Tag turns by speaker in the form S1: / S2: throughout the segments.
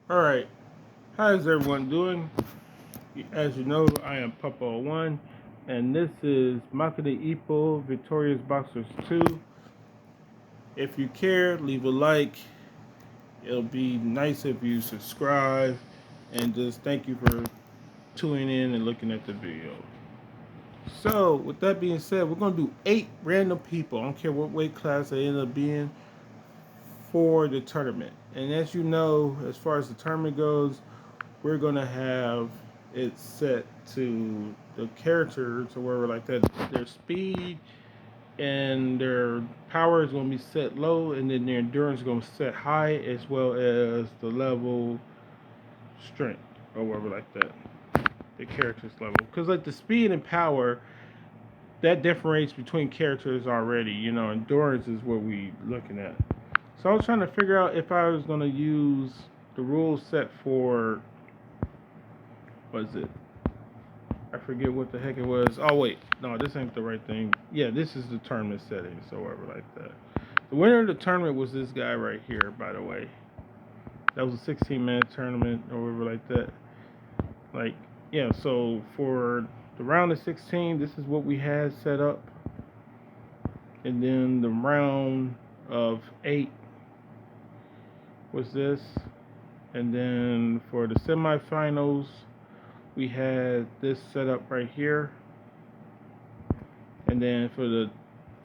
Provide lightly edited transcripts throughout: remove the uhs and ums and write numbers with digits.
S1: Alright, how is everyone doing? As you know, I am Papa01, and this is Makade Ipo Victorious Boxers 2. If you care, leave a like. It'll be nice if you subscribe, and just thank you for tuning in and looking at the video. So, with that being said, we're going to do 8 random people, I don't care what weight class they end up being, for the tournament. And as you know, as far as the tournament goes, we're gonna have it set to the characters or whatever like that. Their speed and their power is gonna be set low, and then their endurance is gonna set high, as well as the level strength or whatever like that. The characters level, because like the speed and power that differentiates between characters already. Endurance is what we looking at. So I was trying to figure out if I was gonna use the rules set for, what is it? I forget what the heck it was. Oh wait, no, this ain't the right thing. Yeah, this is the tournament settings, or whatever like that. The winner of the tournament was this guy right here, by the way. That was a 16-man tournament, or whatever like that. Like, yeah. So for the round of 16, this is what we had set up, and then the round of 8 was this, and then for the semifinals, we had this set up right here. And then for the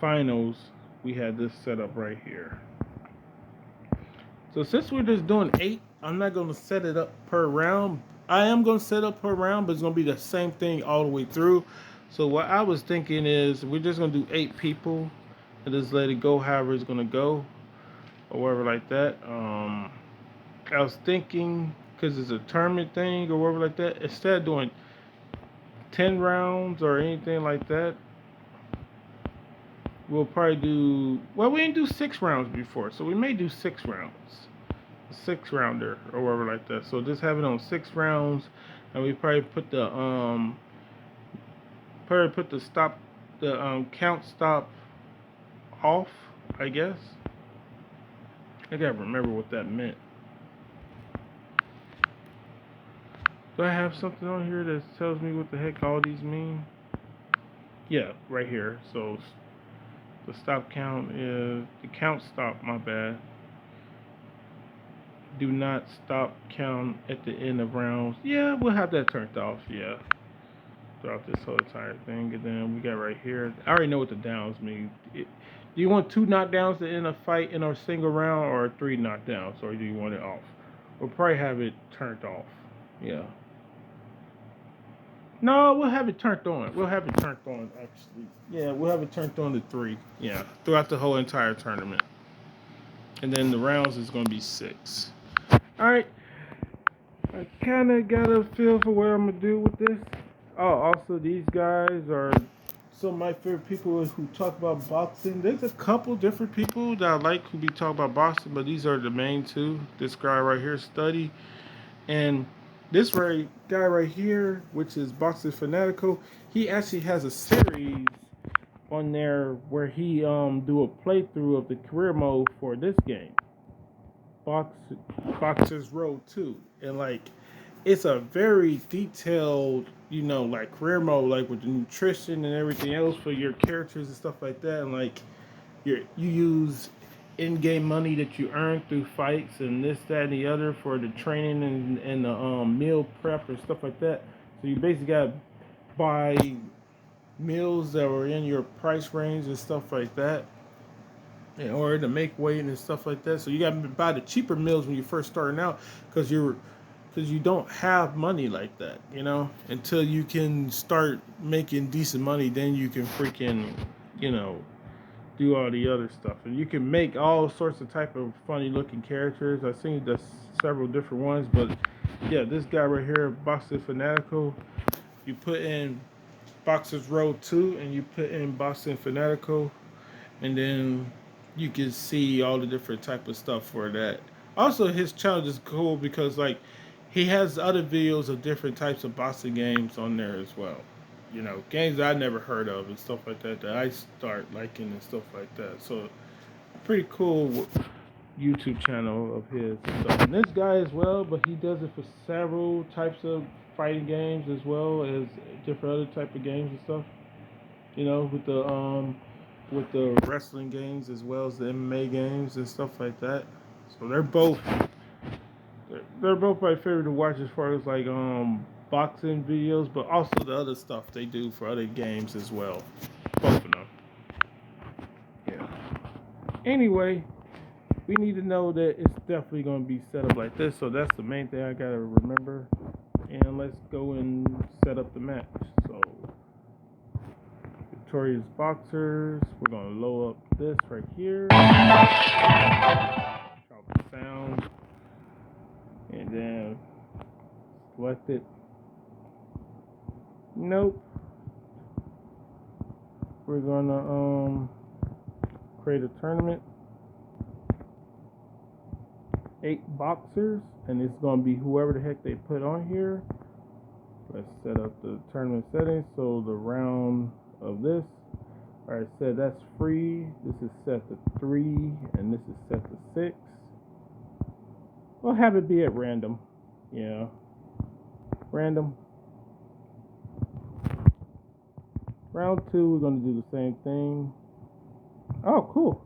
S1: finals, we had this set up right here. So since we're just doing 8, I'm not going to set it up per round. I am going to set up per round, but it's going to be the same thing all the way through. So what I was thinking is we're just going to do 8 people and just let it go however it's going to go, or whatever like that. I was thinking, because it's a tournament thing or whatever like that, instead of doing 10 rounds or anything like that, we'll probably do, well, we didn't do 6 rounds before, so we may do 6 rounds, a 6 rounder or whatever like that. So just have it on 6 rounds, and we probably put the stop, the count stop off, I guess. I gotta remember what that meant. Do I have something on here that tells me what the heck all these mean? Yeah, right here. So the stop count is the count stop. My bad. Do not stop count at the end of rounds. Yeah, we'll have that turned off. Yeah, throughout this whole entire thing. And then we got right here. I already know what the downs mean. Do you want 2 knockdowns to end a fight in a single round, or 3 knockdowns, or do you want it off? We'll probably have it turned off. Yeah. No, we'll have it turned on. We'll have it turned on, actually. Yeah, we'll have it turned on to 3. Yeah, throughout the whole entire tournament. And then the rounds is going to be 6. All right. I kind of got a feel for what I'm going to do with this. Oh, also, these guys are some of my favorite people who talk about boxing. There's a couple different people that I like who be talking about boxing, but these are the main two. This guy right here, Study, and this guy right here, which is Boxing Fanatical. He actually has a series on there where he do a playthrough of the career mode for this game, Box Boxers Road 2, and like it's a very detailed, like career mode, like with the nutrition and everything else for your characters and stuff like that, and like you use in-game money that you earn through fights and this, that, and the other for the training and the meal prep and stuff like that. So you basically got to buy meals that were in your price range and stuff like that in order to make weight and stuff like that. So you got to buy the cheaper meals when you're first starting out, because you don't have money like that, until you can start making decent money. Then you can freaking, you know, do all the other stuff, and you can make all sorts of type of funny looking characters. I've seen the several different ones, but yeah, this guy right here, Boxer Fanatical. You put in Boxers Road 2 and you put in Boxing Fanatical, and then you can see all the different type of stuff for that. Also, his channel is cool because like he has other videos of different types of boxing games on there as well. Games I never heard of and stuff like that that I start liking and stuff like that. So pretty cool YouTube channel of his. So, and this guy as well, but he does it for several types of fighting games as well as different other type of games and stuff. You know, with the wrestling games as well as the MMA games and stuff like that. So they're both my favorite to watch as far as like boxing videos, but also the other stuff they do for other games as well. Both of them. Yeah. Anyway, we need to know that it's definitely going to be set up like this. So that's the main thing I got to remember. And let's go and set up the match. So, Victorious Boxers. We're going to load up this right here. Drop the sound. And then select it. Nope. We're going to create a tournament. 8 boxers, and it's going to be whoever the heck they put on here. Let's set up the tournament settings. So the round of this, alright, said that's free. This is set to 3, and this is set to 6. We'll have it be at random. Yeah, random. Round 2, we're going to do the same thing. Oh, cool.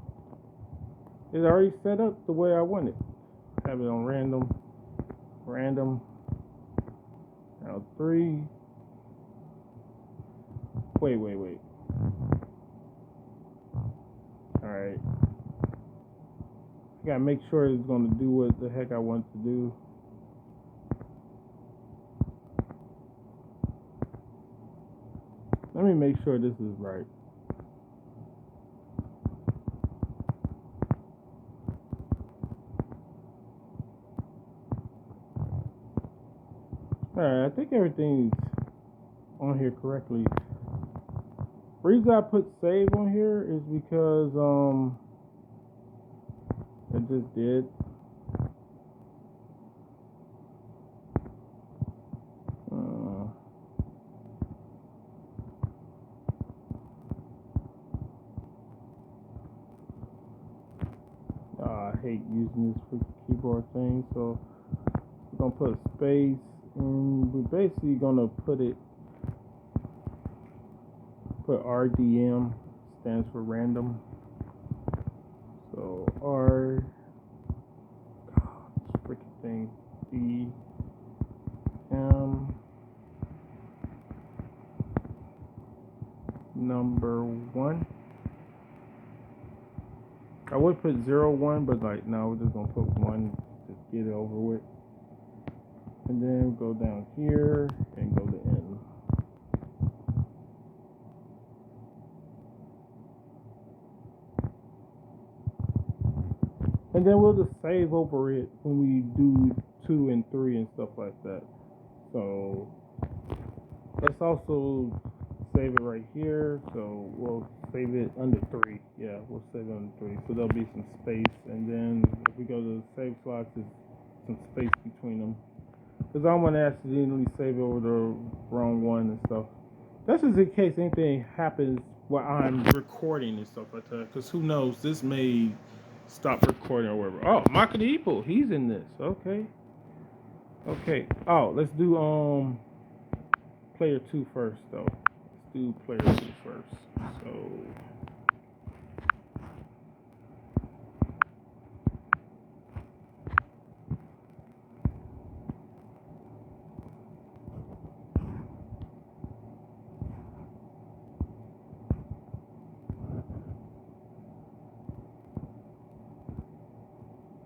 S1: It's already set up the way I want it. Have it on random. Round 3. Wait. Alright. I gotta make sure it's gonna do what the heck I want it to do. Let me make sure this is right. Alright, I think everything's on here correctly. The reason I put save on here is because I just did. I hate using this keyboard thing, so we're gonna put a space. And we're basically gonna put RDM, stands for random. So R, this freaking thing, DM number 1. I would put 01, but like no, we're just gonna put 1, just get it over with. And then go down here and go to N. And then we'll just save over it when we do 2 and 3 and stuff like that. So let's also save it right here. So we'll save it under 3. Yeah, we'll save it under 3. So there'll be some space. And then if we go to the save slots, there's some space between them. Because I don't want to accidentally save over the wrong one and stuff. That's just in case anything happens while I'm recording and stuff like that. Because who knows, this may stop recording or whatever. Oh, Makanipo, he's in this. Okay. Oh, let's do player 2 first, though. Let's do player 2 first. So.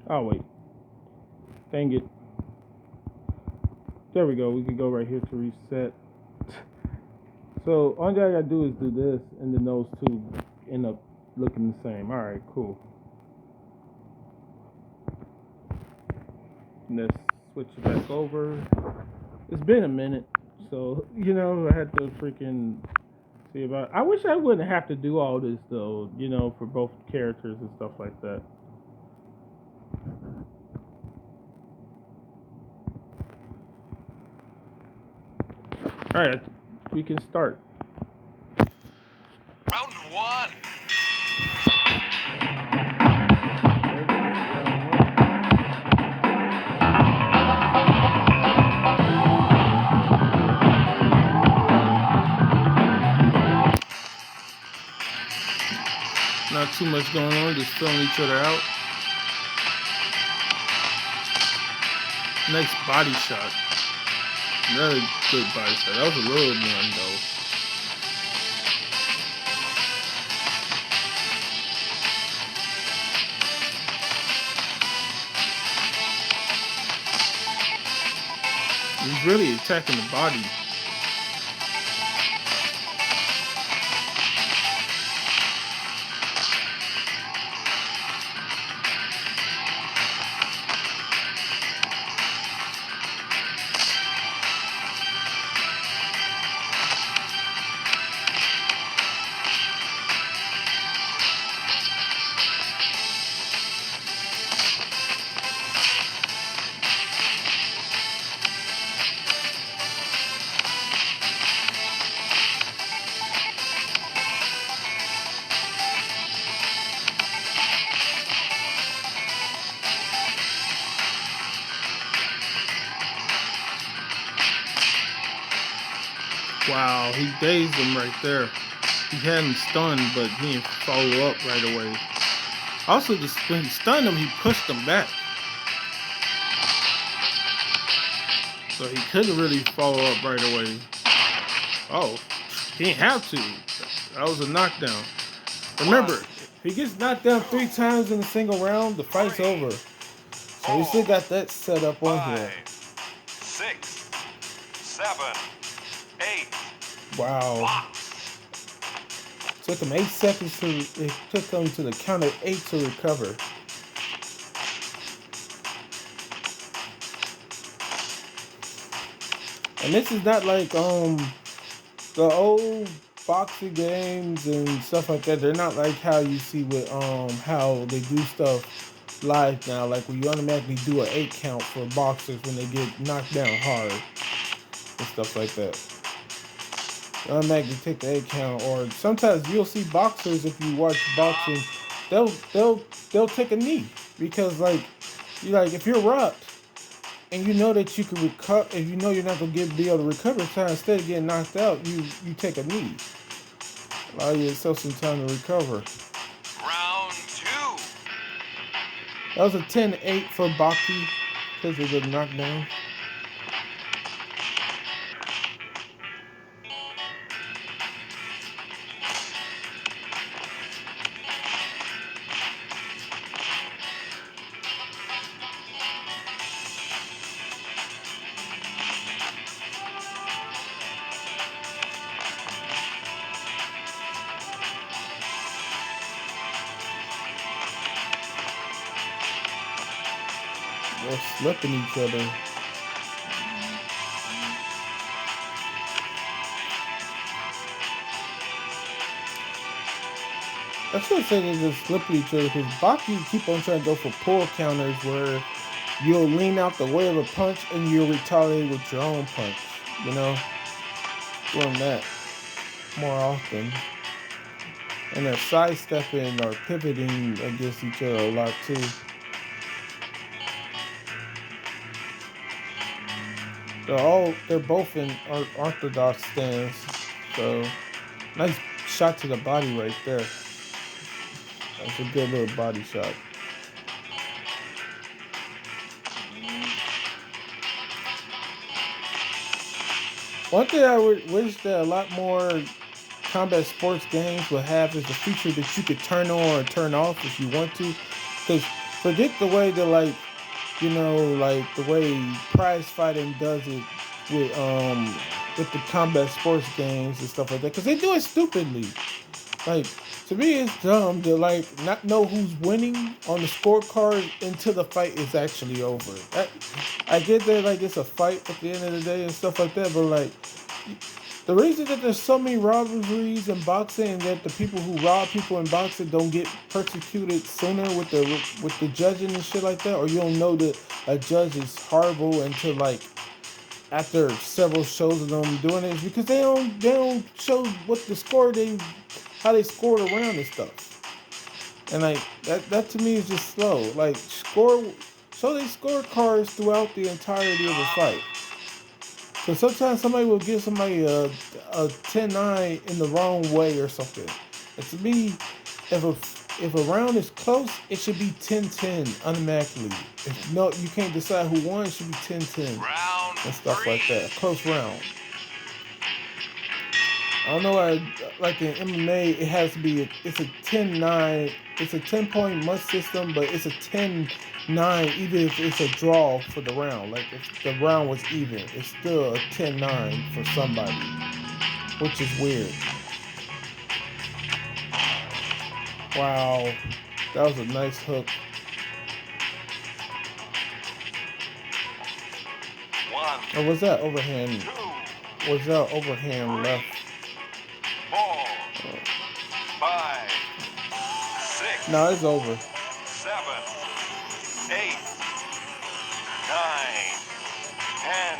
S1: Oh, wait. Dang it. There we go. We can go right here to reset. So, only thing I gotta do is do this, and then those two end up looking the same. Alright, cool. Let's switch it back over. It's been a minute, so, I had to freaking see about it. I wish I wouldn't have to do all this, though, for both characters and stuff like that. Alright, we can start.
S2: Round 1.
S1: too much going on, just filling each other out. Nice body shot. Another good body shot. That was a little one though. He's really attacking the body. Wow, he dazed him right there. He had him stunned, but he didn't follow up right away. Also, just when he stunned him, he pushed him back. So he couldn't really follow up right away. Oh, he didn't have to. That was a knockdown. Remember, if he gets knocked down 3 times in a single round, the fight's over. So we still got that set up on here.
S2: 6, 7, 8.
S1: Wow. Took him 8 seconds to. It took him to the count of 8 to recover. And this is not like the old boxing games and stuff like that. They're not like how you see with how they do stuff live now. Like when you automatically do an 8 count for boxers when they get knocked down hard and stuff like that. You automatically take the 8 count, or sometimes you'll see boxers, if you watch boxing, they'll take a knee because if you're rocked and you know that you can recover, if you know you're not gonna be able to recover in time, instead of getting knocked out, you take a knee. Allow yourself some time to recover.
S2: Round 2.
S1: That was a 10-8 for Baki because of the knockdown. They're slipping each other. I should say they're just slipping each other because Baki keep on trying to go for pull counters where you'll lean out the way of a punch and you'll retaliate with your own punch. You know? Doing that more often. And they're sidestepping or pivoting against each other a lot too. They're both in orthodox stance. So nice shot to the body right there. That's a good little body shot. One thing I would wish that a lot more combat sports games would have is a feature that you could turn on or turn off if you want to. Because forget the way that the way prize fighting does it with the combat sports games and stuff like that. Because they do it stupidly. Like, to me, it's dumb to not know who's winning on the scorecard until the fight is actually over. I get that it's a fight at the end of the day and stuff like that, but the reason that there's so many robberies in boxing and that the people who rob people in boxing don't get persecuted sooner with the judging and shit like that, or you don't know that a judge is horrible until after several shows of them doing it, is because they don't show what the score how they scored around and stuff. And that to me is just slow. Show they scorecards throughout the entirety of the fight. Because sometimes somebody will give somebody a 10-9 in the wrong way or something. And to me, if if a round is close, it should be 10-10 automatically. If no, you can't decide who won, it should be 10-10
S2: Round
S1: and stuff like that. A
S2: three.
S1: close round. I don't know why, like in MMA, it has to be, it's a 10-9. It's a 10-point must system, but it's a 10-9 even if it's a draw for the round. Like if the round was even, it's still a 10-9 for somebody, which is weird. Wow, that was a nice hook.
S2: One,
S1: Or was that overhand?
S2: two,
S1: Was that overhand
S2: three,
S1: left?
S2: 4,
S1: Uh,
S2: 5, 6,
S1: no, it's over.
S2: 7, 8, 9, 10.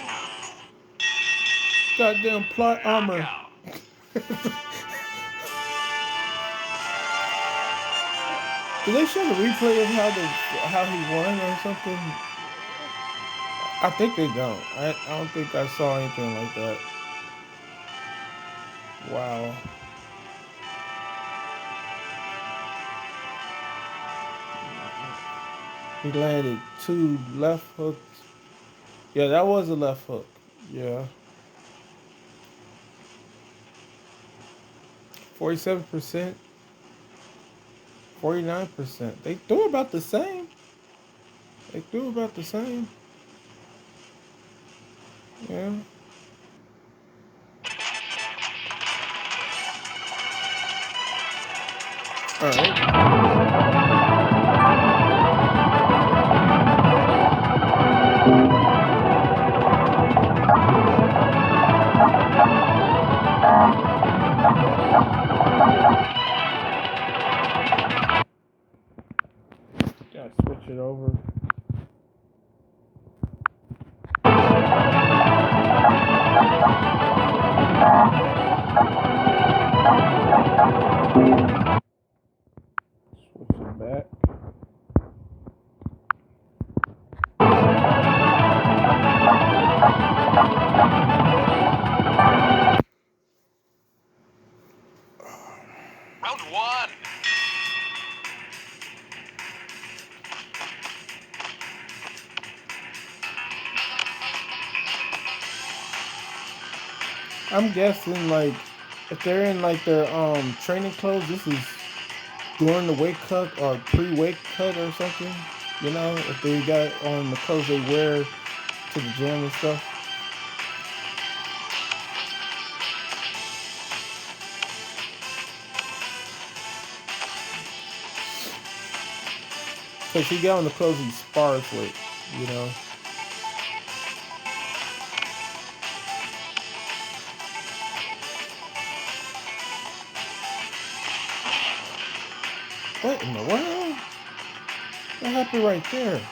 S1: Goddamn plot armor.
S2: Knockout.
S1: Did they show the replay of how he won or something? I think they don't. I don't think I saw anything like that. Wow. He landed two left hooks. Yeah, that was a left hook. Yeah. 47%, 49%. They threw about the same. They threw about the same. Yeah. All right. Gotta switch it over. Switch it back.
S2: Round one.
S1: I'm guessing like if they're in like their training clothes, this is during the weight cut or pre-weight cut or something. You know, if they got on the clothes they wear to the gym and stuff. Cause he got on the clothes he spars with, you know. What in the world? What happened right there?
S2: 1,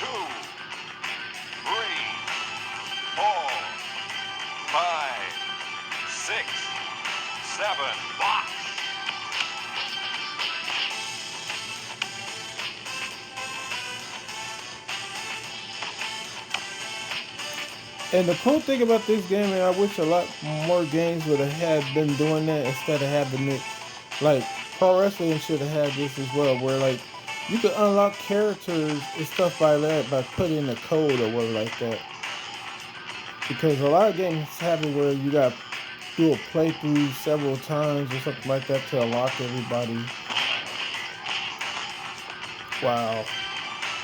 S2: 2, 3, 4, 5, 6, 7. Box.
S1: And the cool thing about this game, and I wish a lot more games would have had been doing that instead of having it. Like pro wrestling should have had this as well, where like you could unlock characters and stuff by that by putting a code or whatever like that. Because a lot of games have it where you got to do a playthrough several times or something like that to unlock everybody. Wow,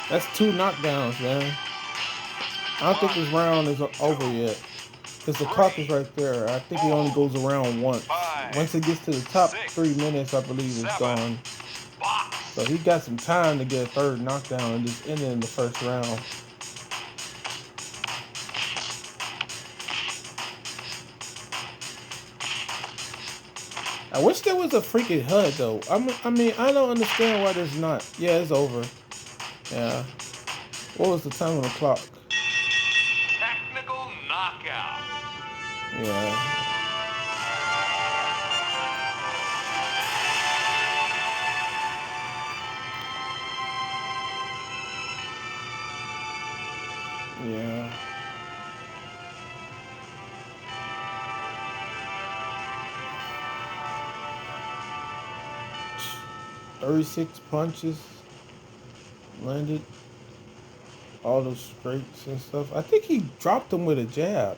S1: that's two knockdowns, man. I don't think
S2: 1,
S1: this round is over
S2: 2,
S1: yet. Because the clock is
S2: 3,
S1: right there. I think it only
S2: 4,
S1: goes around once.
S2: 5,
S1: Once it gets to the top
S2: 6,
S1: 3 minutes, I believe it's
S2: 7.
S1: gone.
S2: Box.
S1: So he got some time to get a third knockdown and just end it in the first round. I wish there was a freaking HUD though. I mean, I don't understand why there's not. Yeah, it's over. Yeah. What was the time on the clock?
S2: Technical knockout.
S1: Yeah. Yeah. 36 punches landed, all those straights and stuff. I think he dropped him with a jab.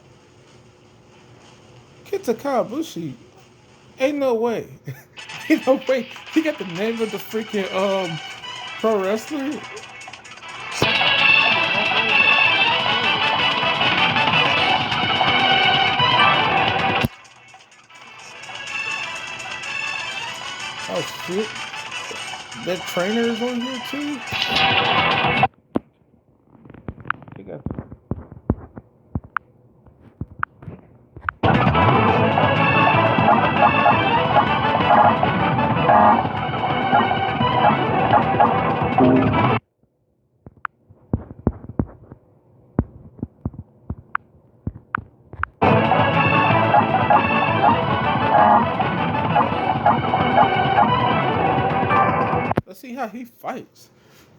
S1: Kenta Kawabushi, ain't no way. Ain't no way. He got the name of the freaking pro wrestler. Oh shit. That trainer is on here too. They got. Let's see how he fights.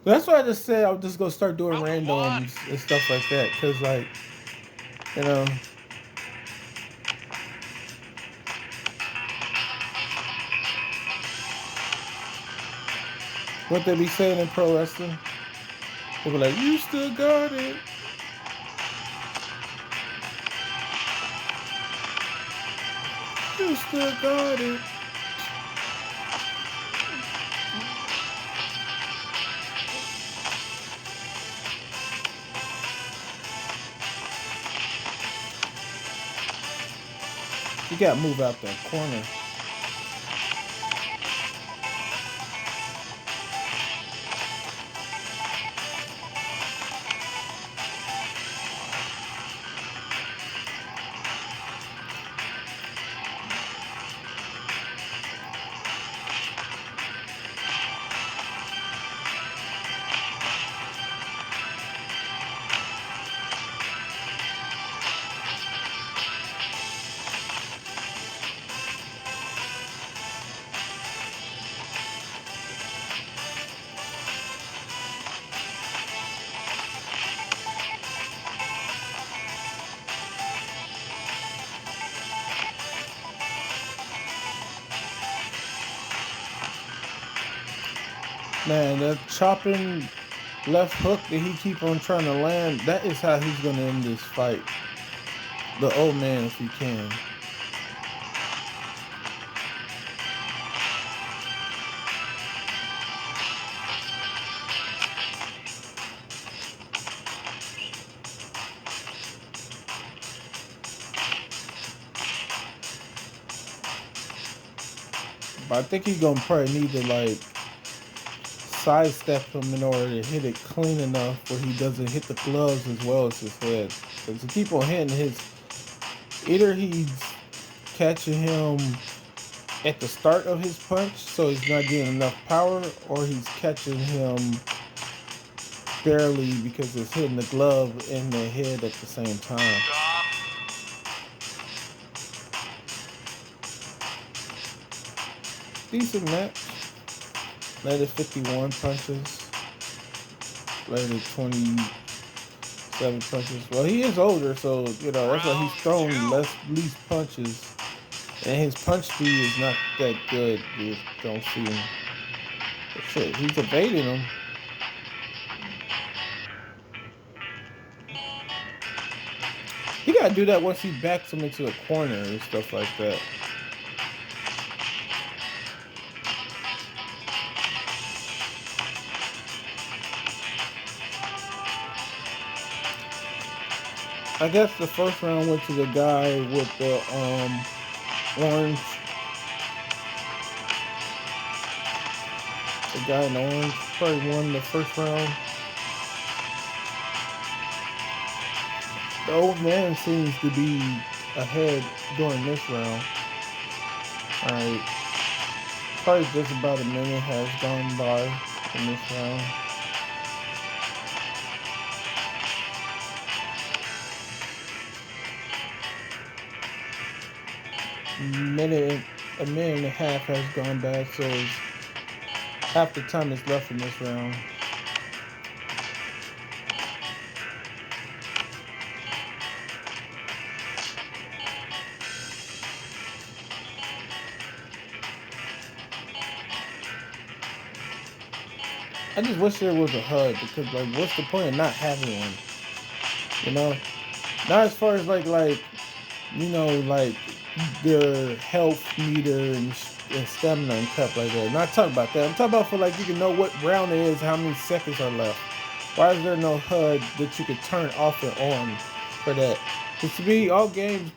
S1: That's why I just said I was just gonna start doing randoms and stuff like that, cause like, you know, what they be saying in pro wrestling. They be like, "You still got it." You still got it. You gotta move out that corner. Man, that chopping left hook that he keep on trying to land, that is how he's gonna end this fight. The old man, if he can. But I think he's gonna probably need to like sidestep him in order to hit it clean enough where he doesn't hit the gloves as well as his head. Because to keep on hitting his, either he's catching him at the start of his punch, so he's not getting enough power, or he's catching him barely because it's hitting the glove and the head at the same time. Decent match. Landed 51 punches. Landed 27 punches. Well, he is older, so you know that's why he's thrown least punches, and his punch speed is not that good. You don't see him. But shit, he's evading him. He gotta do that once he backs him into the corner and stuff like that. I guess the first round went to the guy with the orange. The guy in orange probably won the first round. The old man seems to be ahead during this round. Alright. Probably just about a minute has gone by in this round. A minute and a half has gone by, so half the time is left in this round. I just wish there was a HUD because like, what's the point of not having one? You know, not as far as like like their health meter and stamina and crap like that. Not talking about that. I'm talking about for like you can know what round it is, how many seconds are left. Why is there no HUD that you could turn off and on for that? Because to me, all games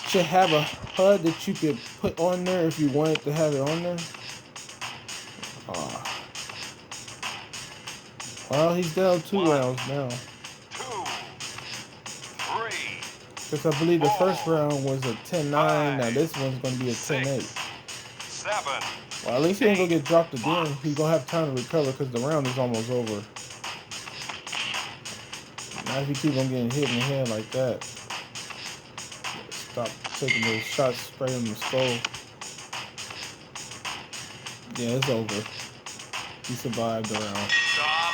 S1: should have a HUD that you could put on there if you wanted to have it on there. Oh. Well, he's down 2 rounds now.
S2: 2, 3,
S1: Because I believe the first round was a 10-9. Now this one's going to be a 10-8.
S2: 7.
S1: Well, at least he ain't going to get dropped again.
S2: Box.
S1: He's going to have time to recover because the round is almost over. Now if you keep on getting hit in the head like that, stop taking those shots straight in the skull. Yeah, it's over. He survived the round.
S2: Stop.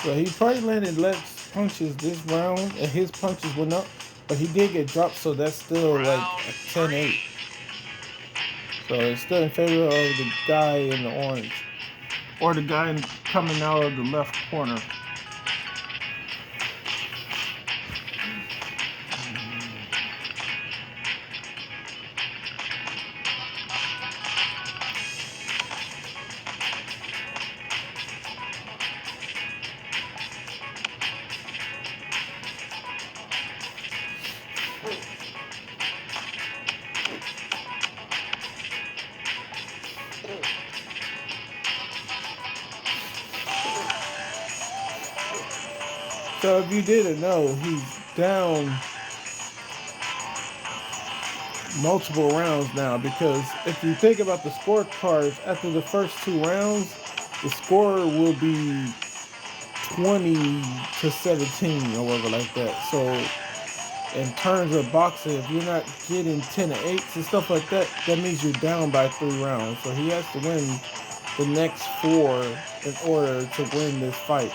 S1: Well, he probably landed less punches this round, and his punches went up, but he did get dropped, so that's still like a 10-8. So it's still in favor of the guy in the orange. Or the guy coming out of the left corner. So if you didn't know, he's down multiple rounds now because if you think about the scorecards after the first 2 rounds, the score will be 20-17 or whatever like that. So in terms of boxing, if you're not getting 10-8s and stuff like that, that means you're down by 3 rounds. So he has to win the next 4 in order to win this fight.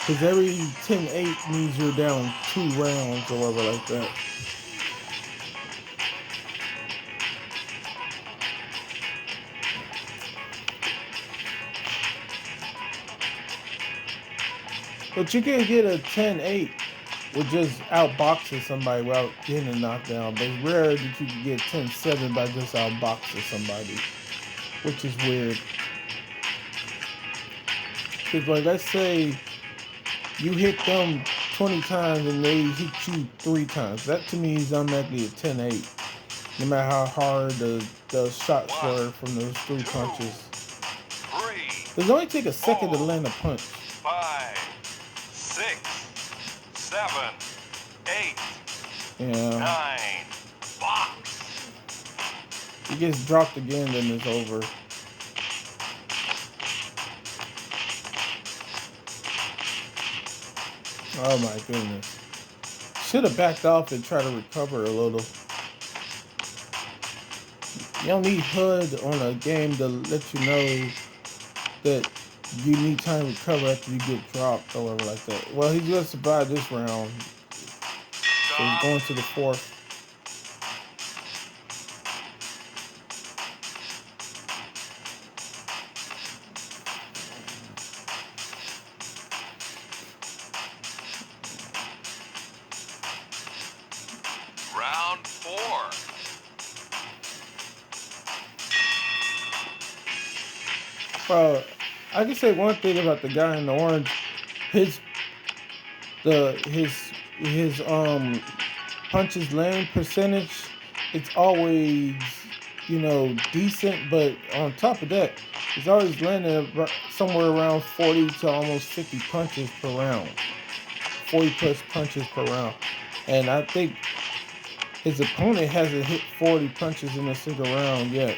S1: Because every 10-8 means you're down 2 rounds or whatever like that. But you can get a 10-8 with just outboxing somebody without getting a knockdown. But it's rare that you can get 10-7 by just outboxing somebody, which is weird. Because like let's say you hit them 20 times and they hit you 3 times. That to me is automatically a 10-8. No matter how hard the shots were from those 3 punches.
S2: 3.
S1: It only take a second to land a punch.
S2: 5, 6, 7, 8,
S1: Yeah.
S2: 9. Box.
S1: He gets dropped again, then it's over. Oh my goodness. Should have backed off and tried to recover a little. You don't need HUD on a game to let you know that you need time to recover after you get dropped or whatever like that. Well, he's going to survive this round. So he's going to the 4th.
S2: Round 4.
S1: Well, I can say one thing about the guy in the orange. His punches land percentage, it's always, decent, but on top of that, he's always landing somewhere around 40 to almost 50 punches per round. 40 plus punches per round. And I think his opponent hasn't hit 40 punches in a single round yet.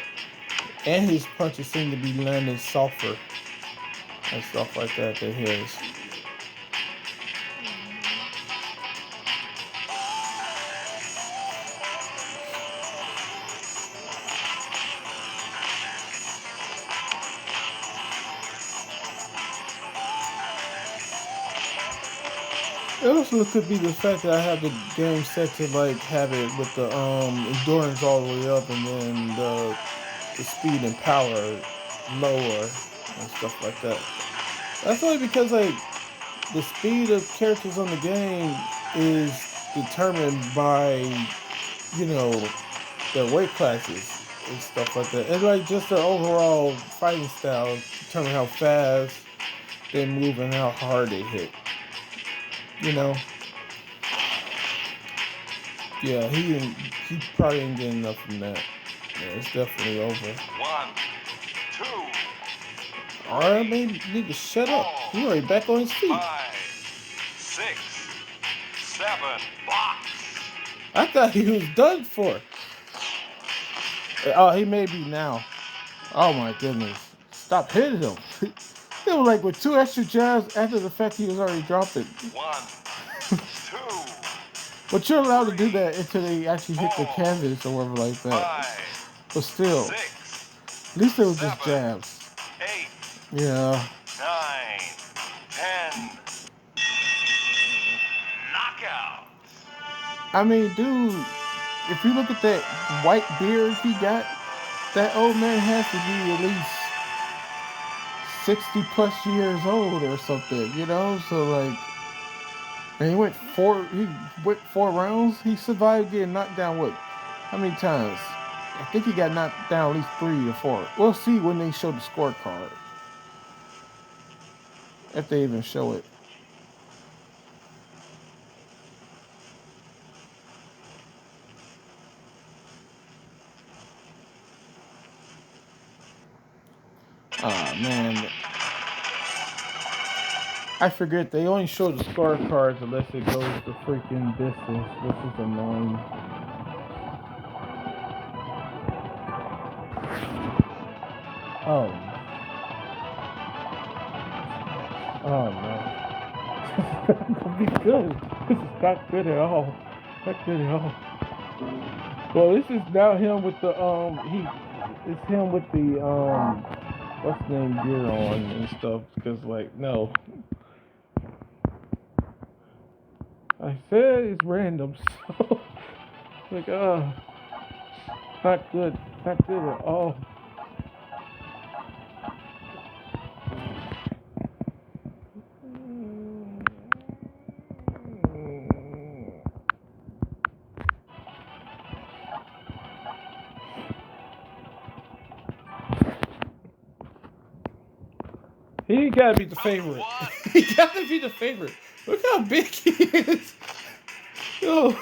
S1: And his punches seem to be landing softer and stuff like that than his. It also could be the fact that I have the game set to like have it with the endurance all the way up, and then the speed and power lower and stuff like that. That's only because like the speed of characters on the game is determined by, you know, their weight classes and stuff like that, and like just their overall fighting style determine how fast they move and how hard they hit. You know. Yeah, he probably ain't getting enough from that. Yeah, it's definitely over.
S2: 1, 2,
S1: Alright,
S2: 3,
S1: man, you need to shut up.
S2: 4,
S1: He already back on his feet.
S2: 5, 6, 7, box.
S1: I thought he was done for. Oh, he may be now. Oh my goodness. Stop hitting him. It was like with two extra jabs after the fact he was already dropping.
S2: 1, 2,
S1: But you're allowed to do
S2: 3,
S1: that until they actually hit the
S2: 4,
S1: canvas or whatever like that.
S2: 5,
S1: But still,
S2: 6,
S1: at least it was just
S2: 7,
S1: jabs.
S2: 8,
S1: Yeah.
S2: 9, 10. Knockout.
S1: I mean, dude, if you look at that white beard he got, that old man has to be at least 60 plus years old or something, you know? So like, and he went four rounds. He survived getting knocked down what? How many times? I think he got knocked down at least 3 or 4. We'll see when they show the scorecard. If they even show it. Ah man. I forget they only show the scorecards unless it goes the freaking distance, which is annoying. Oh, oh no. This is not gonna be good. This is not good at all. Not good at all. Well, this is now him with the it's him with the what's the name gear on and stuff. Because like no, I said it's random. So like not good, not good at all. He gotta be the favorite. He gotta be the favorite. Look how big he is. Yo,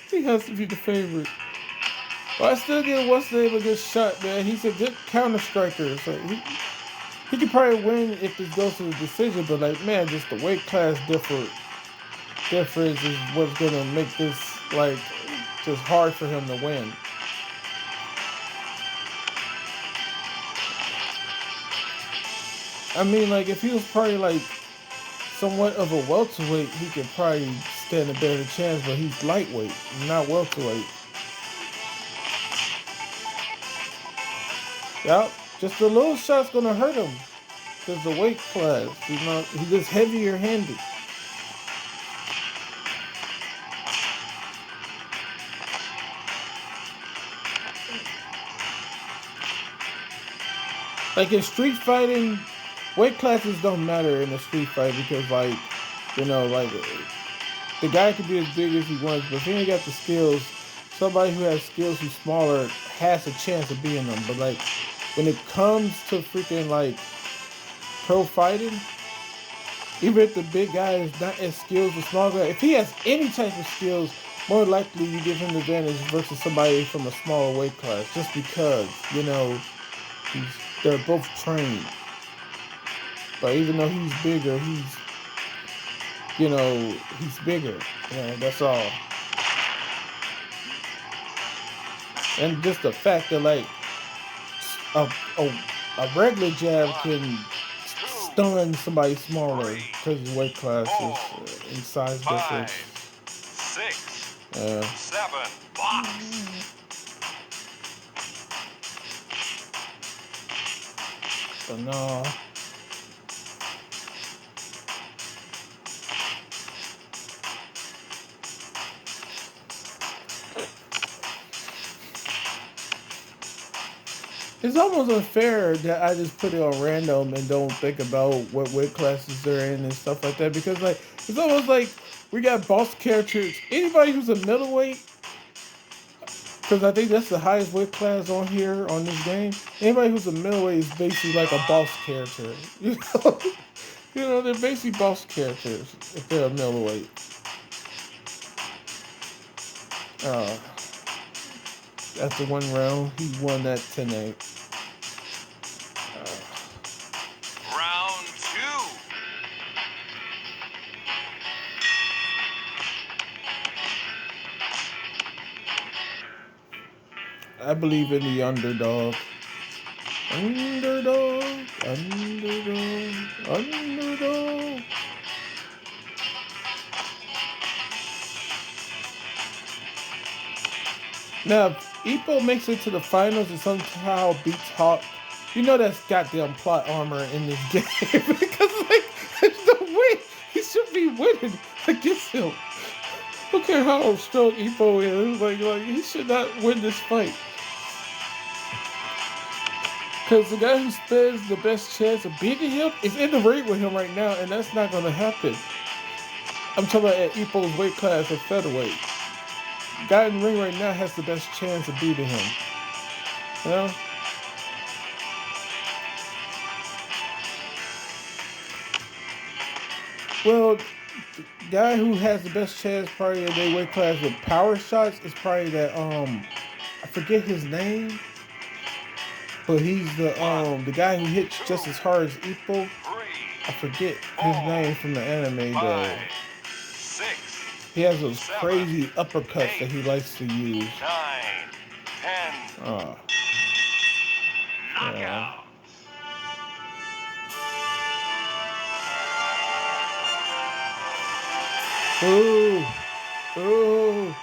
S1: he has to be the favorite. But I still give what's the name a good shot, man. He's a good counter striker. So he could probably win if this goes to the decision. But like, man, just the weight class difference is what's gonna make this like just hard for him to win. I mean, like if he was probably like somewhat of a welterweight, he could probably stand a better chance. But he's lightweight, not welterweight. Yep, just a little shot's gonna hurt him because the weight class. He's just heavier handed. Like in street fighting, weight classes don't matter in a street fight because, like, like the guy could be as big as he wants, but if he ain't got the skills, somebody who has skills who's smaller has a chance of beating them. But like when it comes to freaking like pro fighting, even if the big guy is not as skilled as the small guy, if he has any type of skills, more likely you give him the advantage versus somebody from a smaller weight class, just because he's, they're both trained. But even though he's bigger, he's bigger. That's all. And just the fact that like a, a, a regular jab can stun somebody smaller because of weight classes and size difference.
S2: 6,
S1: Yeah.
S2: 7, box.
S1: So no. It's almost unfair that I just put it on random and don't think about what weight classes they're in and stuff like that because like it's almost like we got boss characters. Anybody who's a middleweight, because I think that's the highest weight class on here on this game. Anybody who's a middleweight is basically like a boss character. You know, they're basically boss characters if they're a middleweight. Uh, after one round, he won that tonight.
S2: Round two.
S1: I believe in the underdog. Underdog, underdog, underdog. Now, if Ipo makes it to the finals and somehow beats Hawk, you know that's goddamn plot armor in this game because like there's no way he should be winning against him. I don't care how strong Ipo is, like he should not win this fight. Because the guy who stands the best chance of beating him is in the ring with him right now, and that's not going to happen. I'm talking about at Ipo's weight class of featherweight. The guy in the ring right now has the best chance of beating him. You know? Well, the guy who has the best chance probably in their weight class with power shots is probably that I forget his name, but he's the guy who hits just as hard as Ipo. I forget his name from the anime though.
S2: 6,
S1: He has those
S2: 7,
S1: crazy uppercuts
S2: 8,
S1: that he likes to use.
S2: 9, 10.
S1: Uh, yeah.
S2: Knockout.
S1: Ooh, ooh.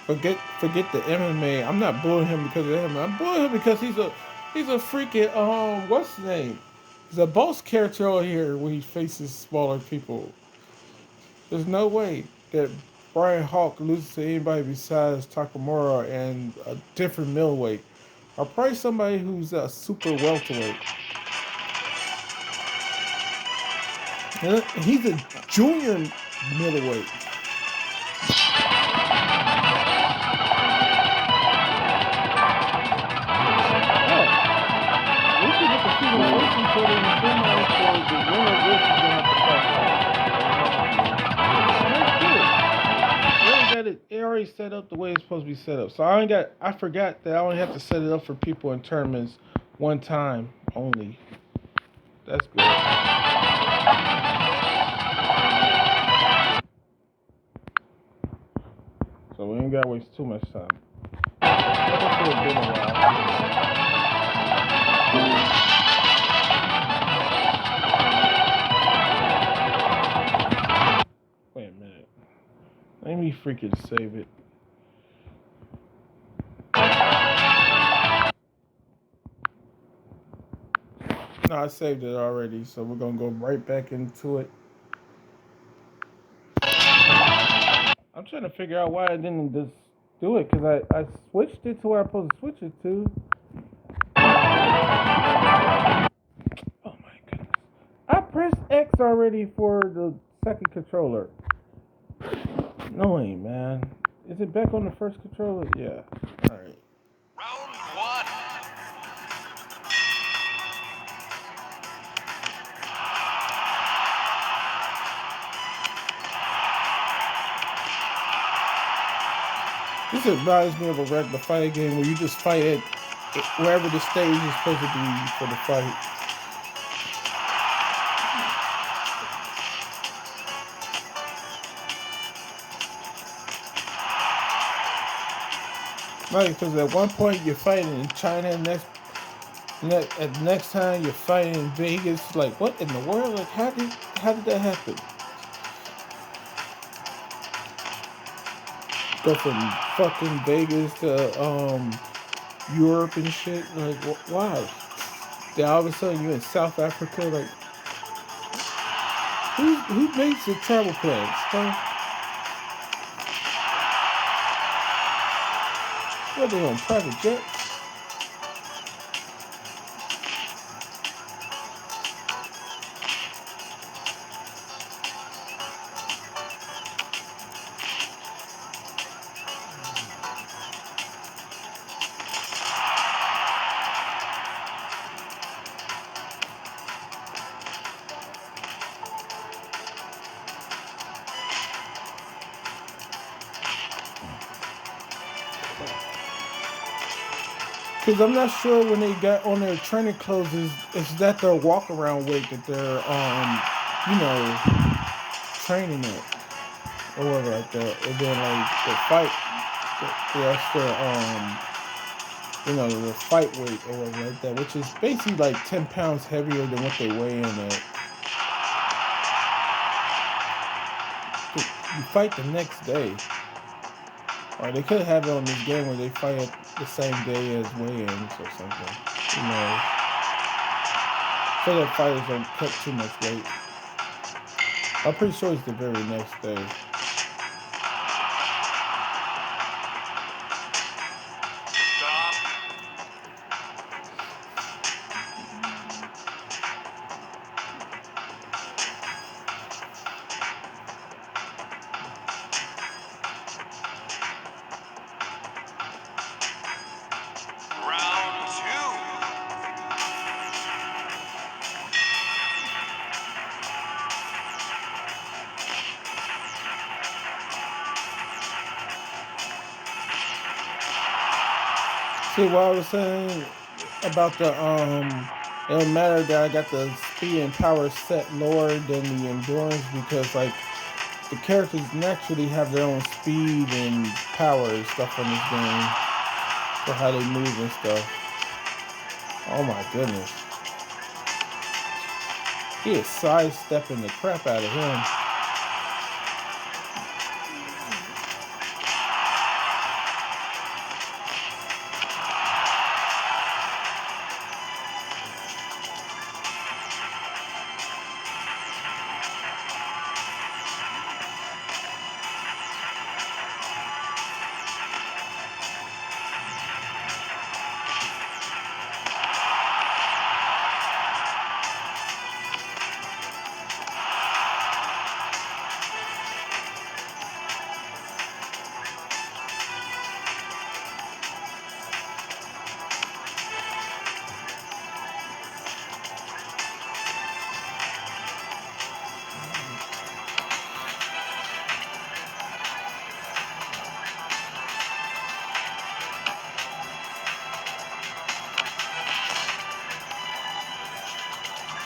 S1: Forget the MMA. I'm not booing him because of him. I'm booing him because he's a freaking what's his name? He's a boss character on here when he faces smaller people. There's no way that Brian Hawk loses to anybody besides Takamura and a different middleweight. Or probably somebody who's a super welterweight. And he's a junior middleweight. We should get the simulation for the semi for the winner versus gonna have to fight got it already set up the way it's supposed to be set up. So I forgot that I only have to set it up for people in tournaments one time only. That's good. So we ain't gotta waste too much time. It's been a while. Wait a minute. Let me freaking save it. No, I saved it already, so we're gonna go right back into it. I'm trying to figure out why I didn't just do it because I switched it to where I'm supposed to switch it to. Oh my goodness. I pressed X already for the second controller. Annoying, man. Is it back on the first controller? Yeah. Alright.
S2: Round 1.
S1: This reminds me of a regular fighting game where you just fight at wherever the stage is supposed to be for the fight. Right, because at one point you're fighting in China, and at the next time you're fighting in Vegas. Like, what in the world? Like, how did that happen? Go from fucking Vegas to Europe and shit. Like, why? Then all of a sudden you're in South Africa. Like, Who makes the travel plans? Huh? What, they on private jets? Because I'm not sure when they got on their training clothes is that their walk around weight that they're you know training it or whatever like that, and then like the fight, that's the fight weight or whatever like that, which is basically like 10 pounds heavier than what they weigh in at. You fight the next day, or they could have it on this game where they fight it the same day as weigh-ins or something. You know, so that fighters don't cut too much weight. I'm pretty sure it's the very next day.
S2: Stop. Round two.
S1: See what I was saying about it don't matter that I got the speed and power set lower than the endurance, because like the characters naturally have their own speed and power and stuff in this game for how they move and stuff. Oh my goodness. He is sidestepping the crap out of him.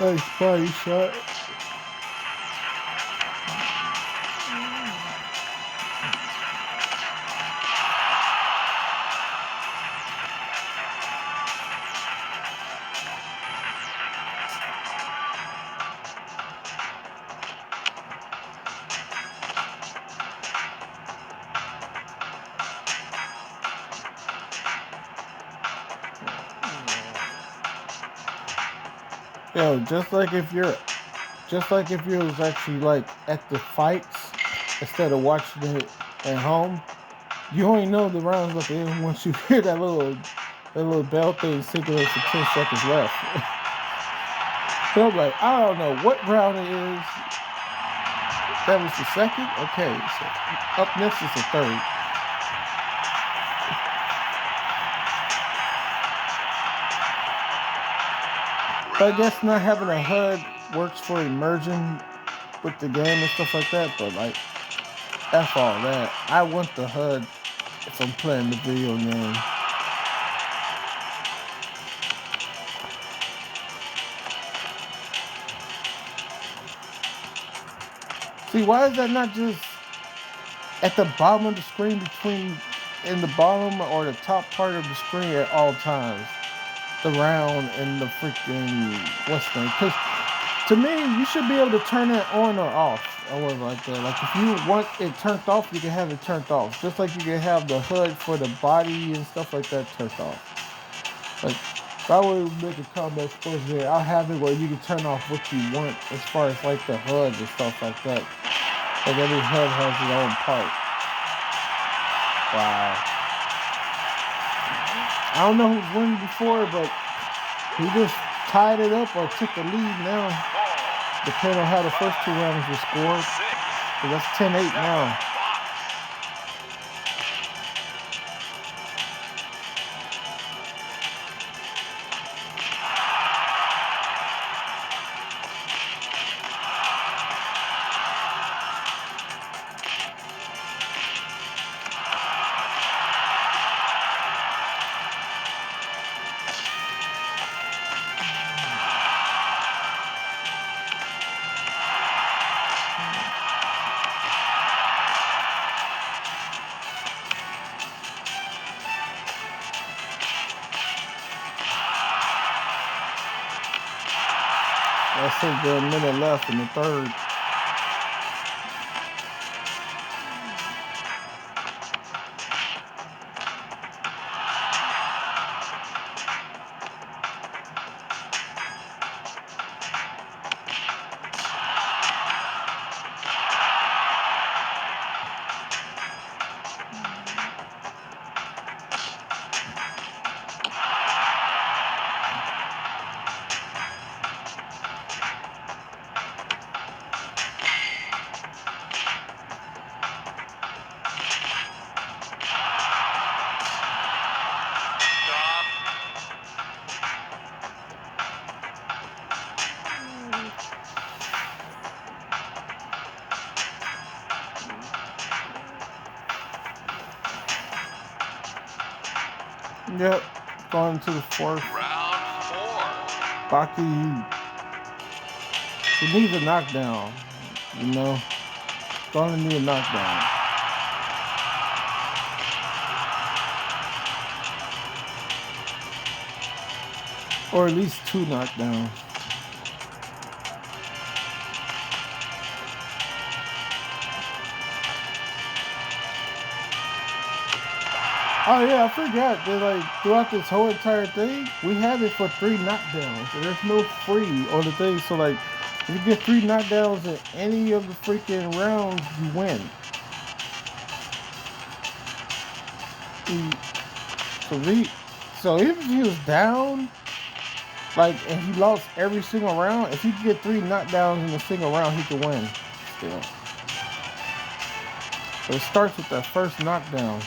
S1: Nice body shot. Yo, just like if you was actually like at the fights instead of watching it at home, you only know the rounds at the end once you hear that little bell thing signaling for 10 seconds left. So I'm like, I don't know what round it is. That was the second? Okay, so up next is the third. But I guess not having a HUD works for immersion with the game and stuff like that, but like, F all that. I want the HUD if I'm playing the video game. See, why is that not just at the bottom of the screen, between in the bottom or the top part of the screen at all times? The round and the freaking what's the name? Because to me, you should be able to turn that on or off or whatever like that. Like if you want it turned off, you can have it turned off. Just like you can have the HUD for the body and stuff like that turned off. Like If I would make a combat sports there, I'll have it where you can turn off what you want as far as like the HUD and stuff like that. Like every HUD has its own part. Wow. I don't know who's winning before, but he just tied it up or took the lead now. Depending on how the first 2 rounds were scored. So that's 10-8 now. That's it, a minute left in the third. Yep, going to the fourth.
S2: Round 4.
S1: Baki, he needs a knockdown, you know. Gonna need a knockdown. Or at least 2 knockdowns. Oh yeah, I forgot that like throughout this whole entire thing, we have it for 3 knockdowns. And there's no free on the thing. So like if you get 3 knockdowns in any of the freaking rounds, you win. So even if he was down, like, and he lost every single round, if he could get 3 knockdowns in a single round, he could win still. But it starts with that first knockdown.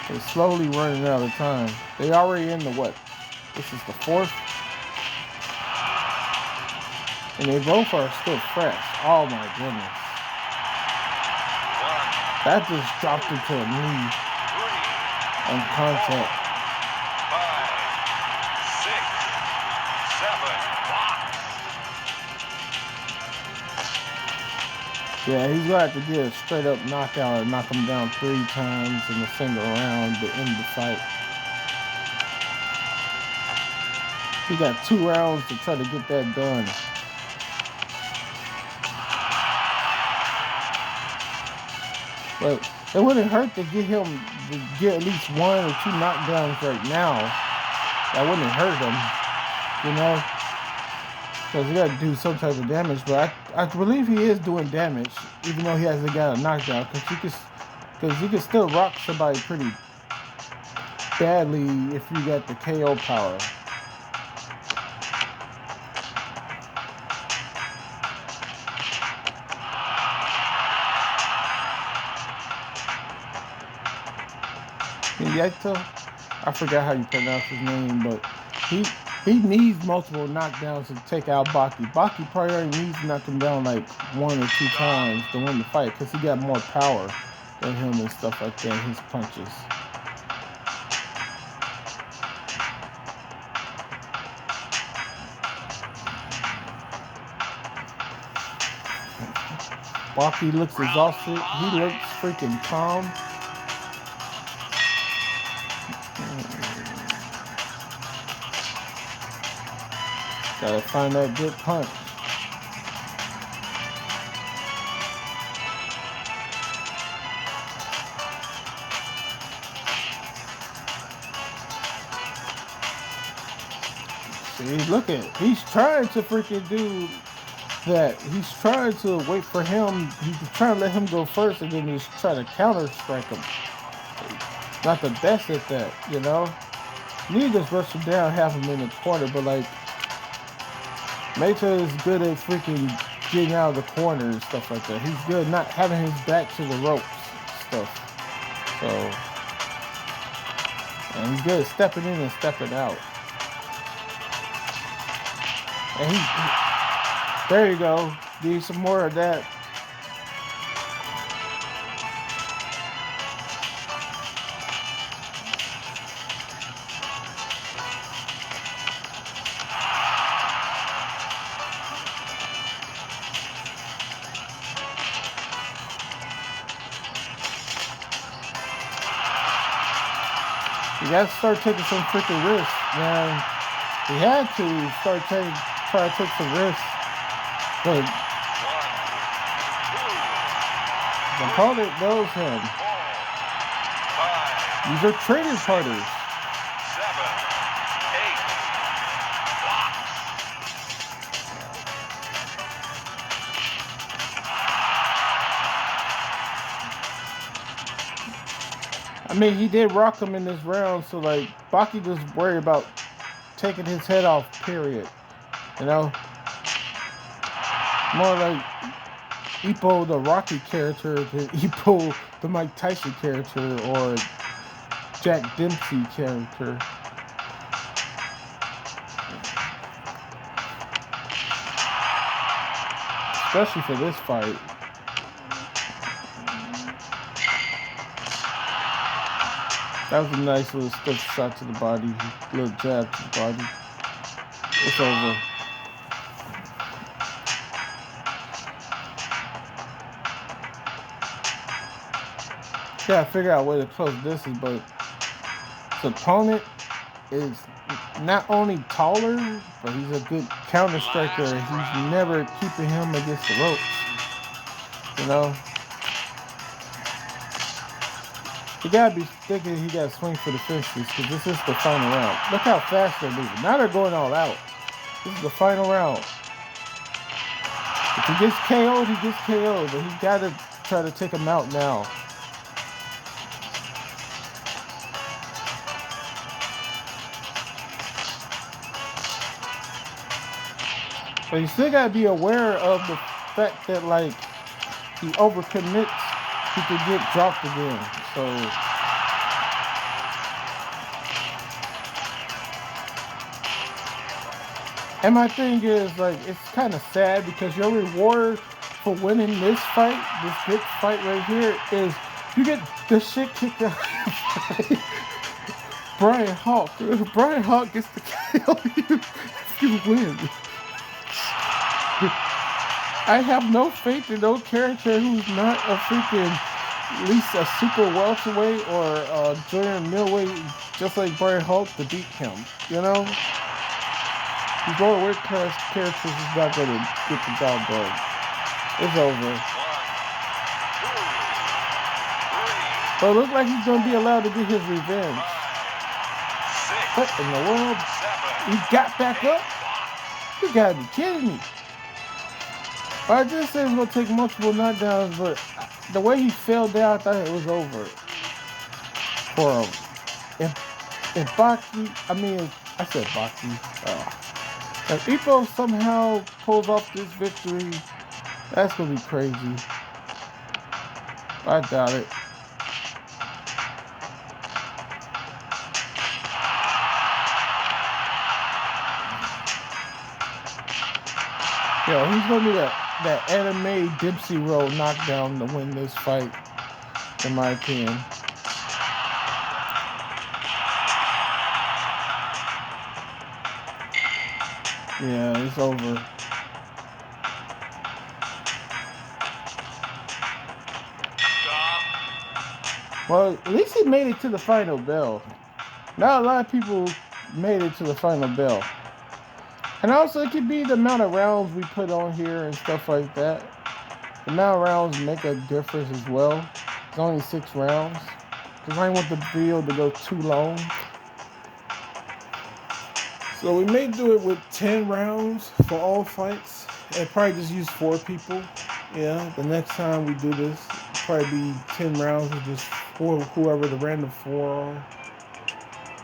S1: They're slowly running out of time. They already in the what? This is the 4th. And they both are still fresh. Oh my goodness. That just dropped into a knee on contact.
S2: 5, 6, 7,
S1: Yeah, he's gonna have to get a straight up knockout or knock him down 3 times in a single round to end the fight. He got 2 rounds to try to get that done. But it wouldn't hurt to get him to get at least 1 or 2 knockdowns right now. That wouldn't hurt him, you know? Because he got to do some type of damage. But I believe he is doing damage, even though he hasn't got a knockdown. Because he can still rock somebody pretty badly if you got the KO power. Yaito, I forgot how you pronounce his name, but he needs multiple knockdowns to take out Baki. Baki probably already needs to knock him down like 1 or 2 times to win the fight because he got more power than him and stuff like that, his punches. Baki looks exhausted. He looks freaking calm. Gotta find that good punch. See, look at he's trying to freaking do that. He's trying to wait for him. He's trying to let him go first, and then he's trying to counter strike him. Not the best at that, you know. You need to just rush him down, have him in the corner, but like Meta is good at freaking getting out of the corner and stuff like that. He's good not having his back to the ropes stuff. So, and he's good at stepping in and stepping out. And there you go. Need some more of that. You got to start taking some freaking risks, man. He had to start try to take some risks, but the opponent knows him.
S2: 4, 5,
S1: These are trading partners.
S2: 7, 8 blocks.
S1: I mean, he did rock him in this round, so like Baki just worried about taking his head off. Period. You know, more like Ippo the Rocky character than Ippo the Mike Tyson character or Jack Dempsey character. Especially for this fight. That was a nice little stiff shot to the body, little jab to the body. It's over. Yeah, I figure out a way to close distance, but his opponent is not only taller, but he's a good counter striker. He's never keeping him against the ropes. You know? You gotta be thinking he gotta swing for the fences because this is the final round. Look how fast they're moving. Now they're going all out. This is the final round. If he gets KO'd, he gets KO'd, but he gotta try to take him out now. But you still gotta be aware of the fact that like he overcommits, he could get dropped again. So and my thing is like it's kind of sad because your reward for winning this fight, this big fight right here, is you get the shit kicked out of you. Brian Hawk. Brian Hawk gets to kill you if you win. I have no faith in no character who's not a freaking, at least a super welterweight or a junior middleweight, just like Brian Holt, to beat him. You know, these lower weight class characters is not going to get the job done. It's over.
S2: 1, 2, 3,
S1: But it looks like he's going to be allowed to get his revenge.
S2: 5, 6,
S1: What in the world?
S2: 7,
S1: He got back
S2: 8
S1: up?
S2: blocks.
S1: You gotta be kidding me. I just said it was gonna take multiple knockdowns, but the way he fell down, I thought it was over for him. If Baki, I said Baki. If Ippo somehow pulls off this victory, that's gonna be crazy. I doubt it. Yo, he's gonna be that anime Dempsey roll knockdown to win this fight, in my opinion. Yeah, it's over.
S2: Stop.
S1: Well, at least he made it to the final bell. Not a lot of people made it to the final bell. And also, it could be the amount of rounds we put on here and stuff like that. The amount of rounds make a difference as well. It's only 6 rounds. Because I don't want the video to go too long. So we may do it with 10 rounds for all fights and probably just use 4 people. Yeah, the next time we do this, probably be 10 rounds with just whoever the random 4 are.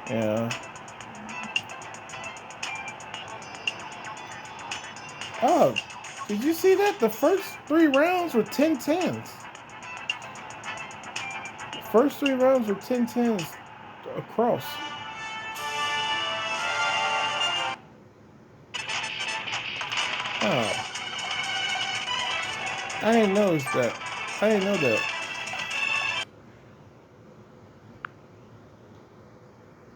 S1: Yeah. Oh, did you see that? The first 3 rounds were 10-10s. The first 3 rounds were 10-10s across. Oh, I didn't notice that. I didn't know that.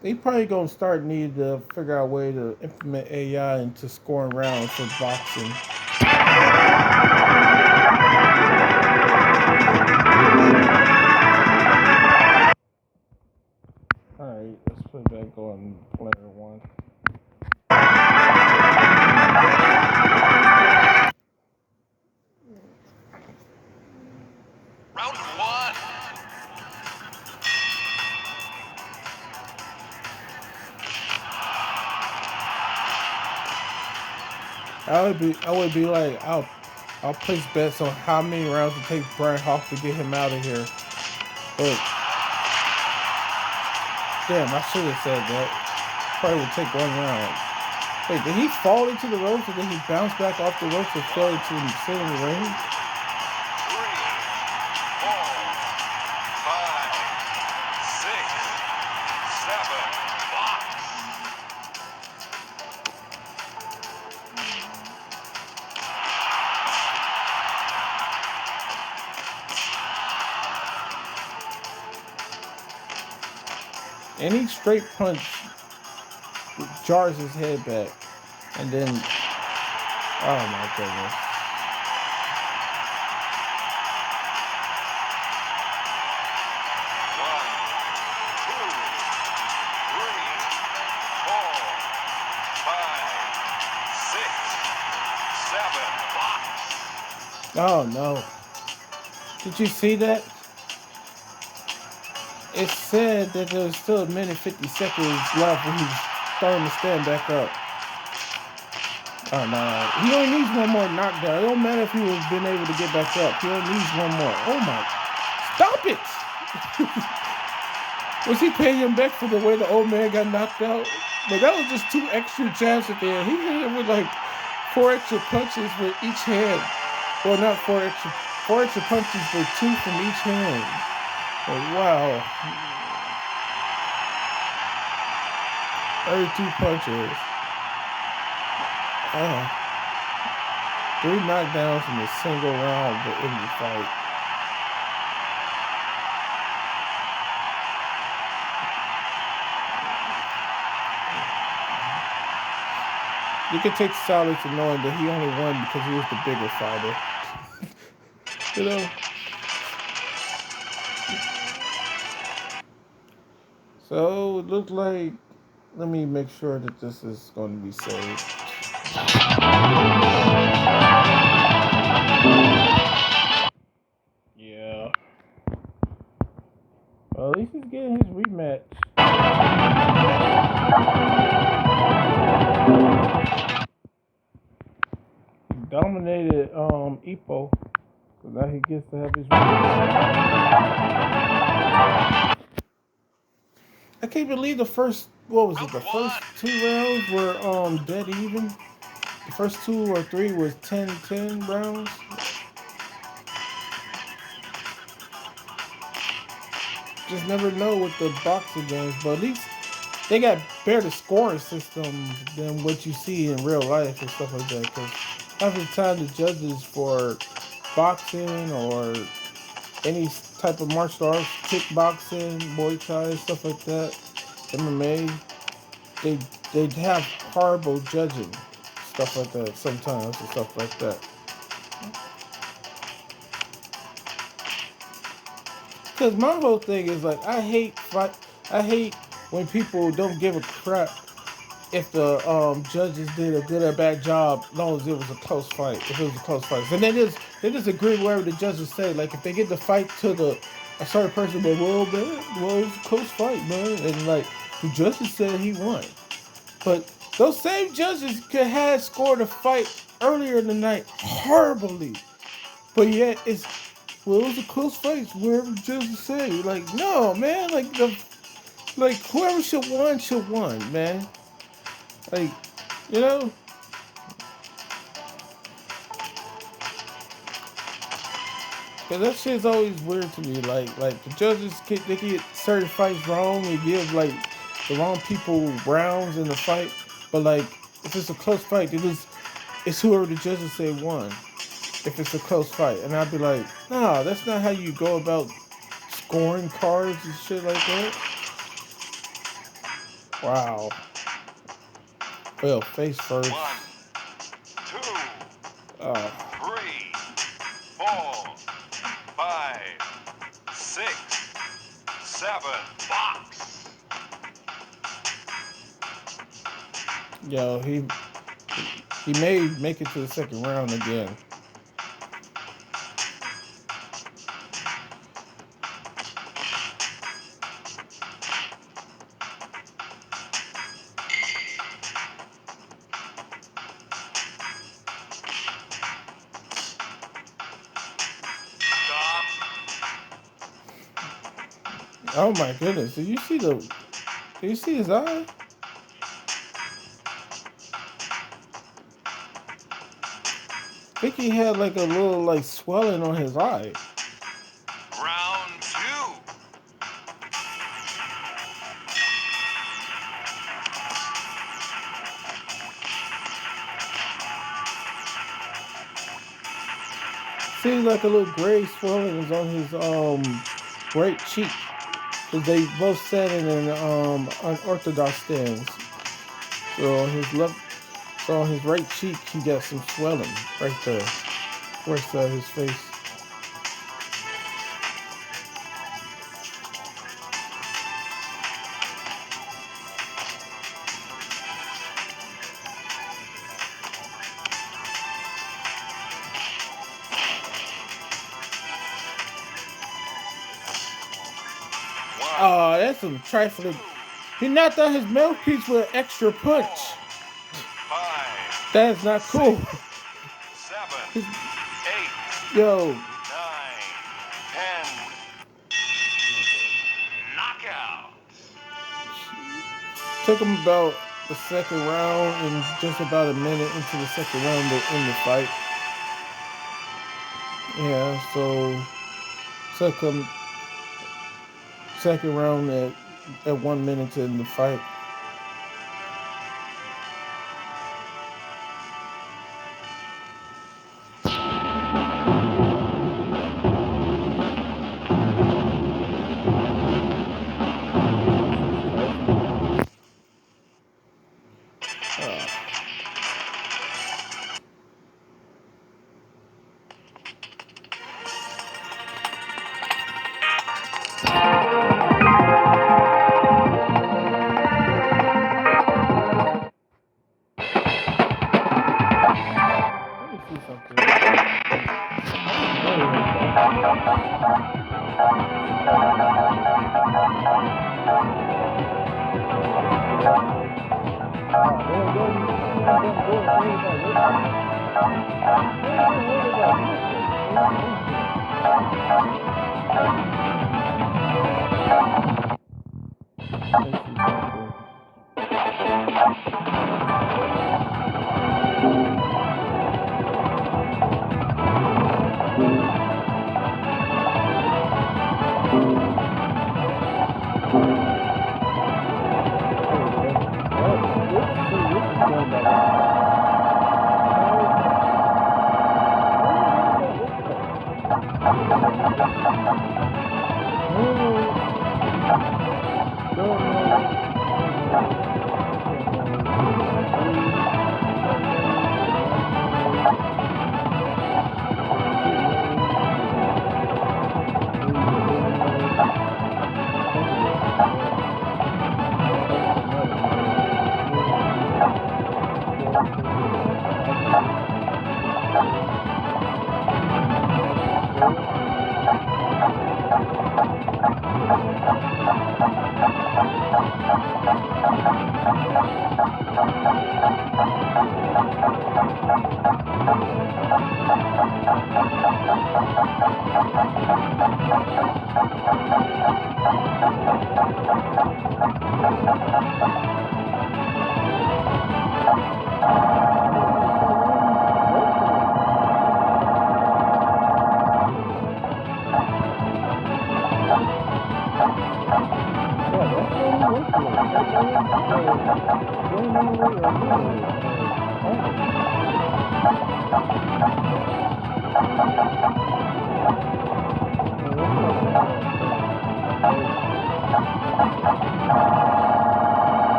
S1: They probably gonna start need to figure out a way to implement AI into scoring rounds for boxing. All right, let's put it back on player 1.
S2: Round 1.
S1: I would be like, I'll place bets on how many rounds it takes Brian Hoff to get him out of here. But damn, I should have said that. Probably would take 1 round. Wait, did he fall into the ropes and then he bounced back off the ropes and fell into sit in the ring?
S2: 3, 4, 5, 6, 7. Box.
S1: Any straight punch jars his head back. And then, oh my goodness.
S2: 1, 2, 3, 4, 5, 6, 7. Box.
S1: Oh no. Did you see that? It said that there was still a minute 50 seconds left when he was starting to stand back up. Oh no. He only needs one more knockdown. It don't matter if he was been able to get back up. He only needs one more. Oh my. Stop it! Was he paying him back for the way the old man got knocked out? But that was just 2 extra jabs at the end. He hit him with like 4 extra punches with each hand. Well, not 4 extra punches, but 2 from each hand. Wow. 32 punches. Oh. 3 knockdowns in a single round but in the fight. You can take solace in knowing that he only won because he was the bigger fighter. You know? So it looks like, let me make sure that this is going to be saved. Yeah. Well, at least he's getting his rematch. He dominated Ipo. So now he gets to have his rematch. I can't believe the first, what was it, the first 2 rounds were dead even. The first 2 or 3 was 10-10 rounds. Just never know with the boxing games, but at least they got better scoring system than what you see in real life and stuff like that. Because half the time the judges for boxing or any type of martial arts, kickboxing, Muay Thai, stuff like that, MMA, they'd have horrible judging, stuff like that sometimes and stuff like that. Because my whole thing is like I hate when people don't give a crap if the judges did a good or bad job, as long as it was a close fight. If it was a close fight, and they just agree with whatever the judges say. Like if they get the fight to a certain person, but well, man, well, it was a close fight, man, and like the judges said he won, but Those same judges could have scored a fight earlier in the night horribly, but yet it was a close fight. Wherever judges say, like, no, man, like whoever should won, man. Like, you know, cause that shit's always weird to me. Like the judges they get certain fights wrong and give like the wrong people rounds in the fight, but like if it's a close fight, it's whoever the judges say won. If it's a close fight, and I'd be like, nah, that's not how you go about scoring cards and shit like that. Wow. Well, face first.
S2: 1, 2,
S1: Uh,
S2: 3, 4, 5, 6, 7. Box.
S1: yo, he may make it to the second round again.
S2: Stop.
S1: Oh my goodness! Did you see the? Did you see his eye? I think he had like a little like swelling on his eye.
S2: Round 2.
S1: Seems like a little gray swelling is on his right cheek. Cause they both sat in an unorthodox stance. So on his left, so on his right cheek, he got some swelling right there, right side of his face. Oh, that's some trifling. He knocked out his mouthpiece with an extra punch.
S2: 5,
S1: That's not cool.
S2: 7, 8,
S1: Yo,
S2: 9, 10. Knockout.
S1: took him about the second round and just about a minute into the second round to end the fight. Yeah, so took him second round at 1 minute to end the fight. Let me see something.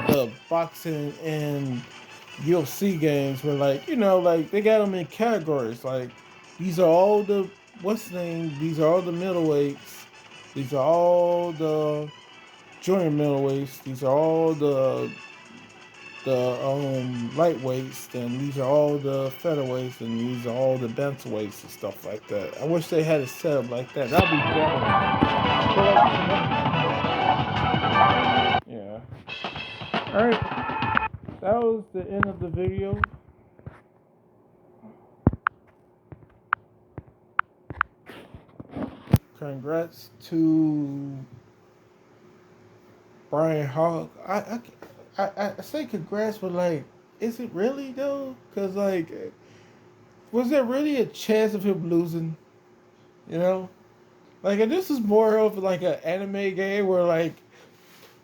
S1: The boxing and UFC games were like, you know, like they got them in categories. Like these are all the what's the name? These are all the middleweights. These are all the junior middleweights. These are all the lightweights, and these are all the featherweights, and these are all the bantamweights and stuff like that. I wish they had it set up like that. That'd be better. Yeah. All right. That was the end of the video. Congrats to Brian Hogg. I say congrats, but like, is it really though? Cause like, was there really a chance of him losing? You know, like, and this is more of like an anime game where like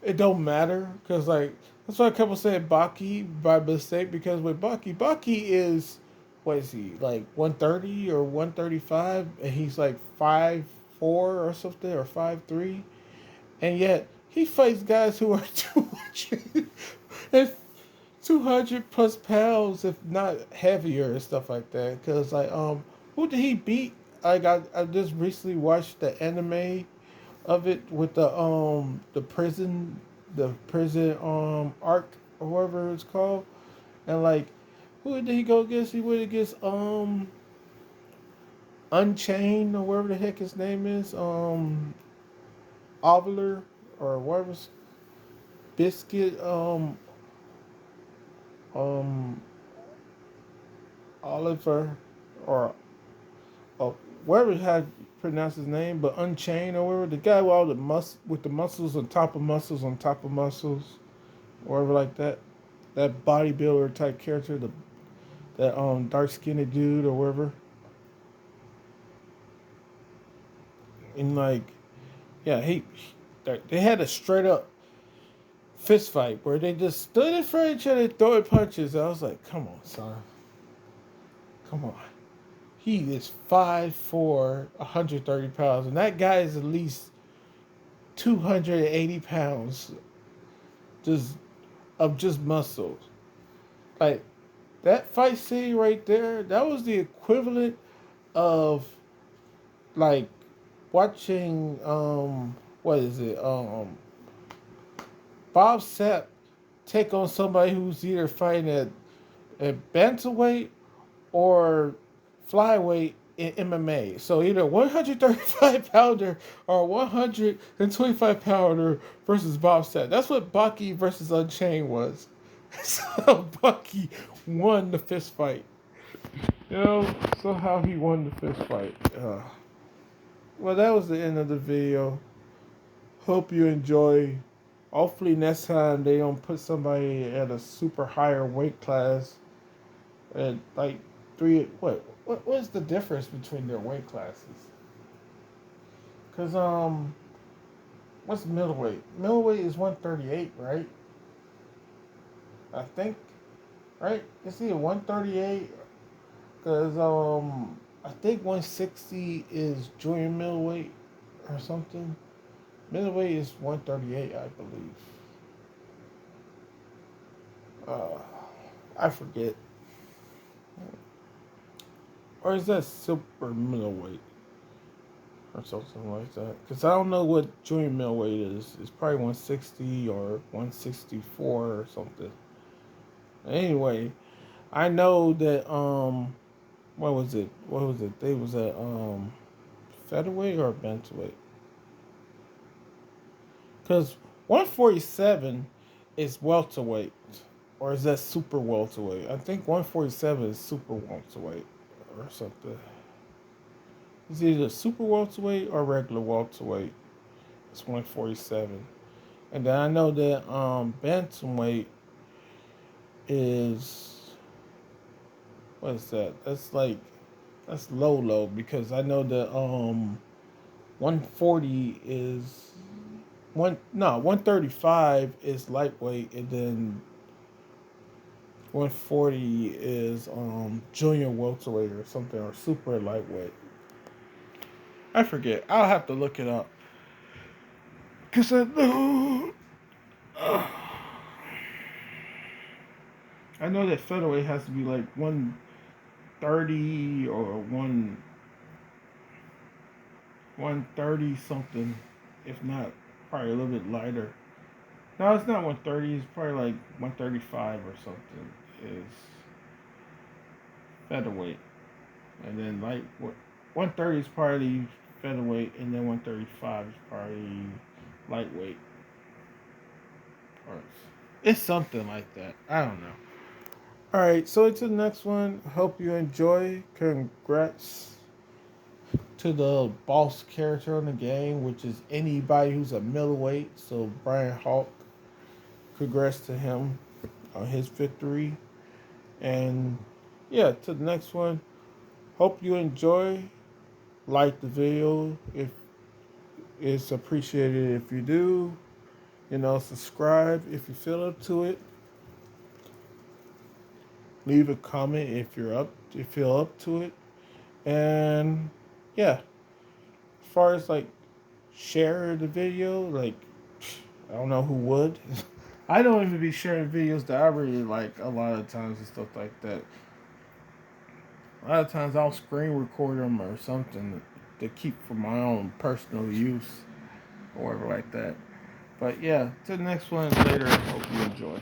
S1: it don't matter. Cause like that's why a couple said Baki by mistake, because with Baki is, what is he, like 130 or 135, and he's like 5'4" or something, or 5'3", and yet he fights guys who are 200 and 200 plus pounds, if not heavier, and stuff like that. Cause like, who did he beat? I just recently watched the anime of it with the prison arc, or whatever it's called, and like, who did he go against? He went against Unchained, or whatever the heck his name is, Ovler, or whatever, Biscuit, um Oliver, or whatever how to pronounce his name, but Unchained, or whatever, the guy with all the with the muscles on top of muscles on top of muscles, or whatever, like that. That bodybuilder type character, that dark skinned dude, or whatever. And like, yeah, they had a straight up fist fight where they just stood in front of each other throwing punches. I was like, come on, son. Come on. He is 5'4", 130 pounds, and that guy is at least 280 pounds just of just muscles. Like, that fight scene right there, that was the equivalent of like watching what is it? Bob Sapp take on somebody who's either fighting at bantamweight or flyweight in MMA. So either 135 pounder or 125 pounder versus Bob Sapp. That's what Baki versus Unchained was. So Bucky won the fist fight. You know, somehow he won the fist fight. Well, that was the end of the video. Hope you enjoy. Hopefully next time they don't put somebody at a super higher weight class at like three. What is the difference between their weight classes? Cause what's middleweight? Middleweight is 138, right? I think, right? It's either 138, cause I think 160 is junior middleweight or something. Middleweight is 138, I believe. I forget. Or is that super middleweight? Or something like that. Because I don't know what junior middleweight is. It's probably 160 or 164 or something. Anyway, I know that, what was it? They was at, featherweight or bantamweight? Because 147 is welterweight, or is that super welterweight? I think 147 is super welterweight or something. It's either super welterweight or regular welterweight. It's 147. And then I know that bantamweight is, what is that? That's low because I know that 140 is 135 is lightweight, and then 140 is junior welterweight or something, or super lightweight. I forget. I'll have to look it up. Cause I know I know that featherweight has to be like 130 or 130 something, if not probably a little bit lighter. No, it's not 130. It's probably like 135 or something. Is featherweight, and then 130 is probably featherweight, and then 135 is probably lightweight. Or it's something like that. I don't know. All right, so to the next one. Hope you enjoy. Congrats to the boss character in the game, which is anybody who's a middleweight. So Brian Hawk, congrats to him on his victory. And yeah, to the next one. Hope you enjoy. Like the video if it's appreciated if you do. Subscribe if you feel up to it. Leave a comment if you feel up to it. And yeah, as far as like share the video, like I don't know who would. I don't even be sharing videos that I really like a lot of times and stuff like that. A lot of times I'll screen record them or something to keep for my own personal use or whatever like that. But yeah, to the next one later. Hope you enjoy.